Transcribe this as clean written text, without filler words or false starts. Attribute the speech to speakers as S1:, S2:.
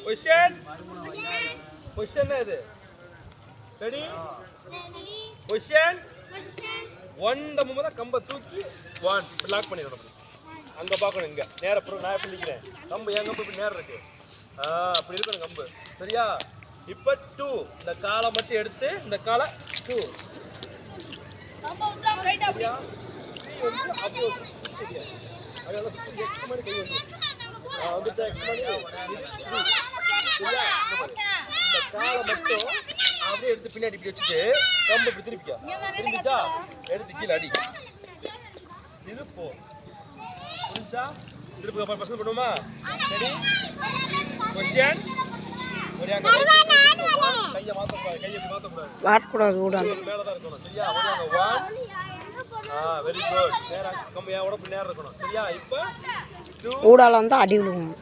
S1: position position இது ready position 1 தம்முமா கம்ப தூக்கி 1 இப்ப லாக் பண்ணிடணும் அங்க பார்க்கணும் இங்க நேரா நான் எப்படி நிக்கிறேன் கம்பு எங்க கம்பு இப்படி நேரா இருக்கு அப்படி இருக்கணும் கம்பு சரியா இப்ப 2 இந்த காலை மட்டும் எடுத்து இந்த காலை 2 கம்ப உள்ள ரைட் அப்படியே 3 வந்து அப்படியே சரியா அதனால எக்ஸ் மாதிரி கை வந்து வந்து எக்ஸ் மாதிரி சரியா இந்த காலை மட்டும் அப்படியே எடுத்து பின்னாடி இப்படி வச்சுட்டு கம்பு இப்படி திரும்பிச்சா எடுத்து கீழே அடி இது போ புரிஞ்சா திருப்பி அப்புறம் பசங்க பண்ணுவோமா சரி கொஸ்டின் ஒரியாங்க கையை மாத்தக்கூடாது மேலே தான் இருக்கணும் சரியா ஒரியாங்க 1 வெரி குட் நேரா கம்பு என் உடம்பு நேரம் இருக்கணும் சரியா இப்போ 2
S2: ஊடால வந்து அடி விழுவும்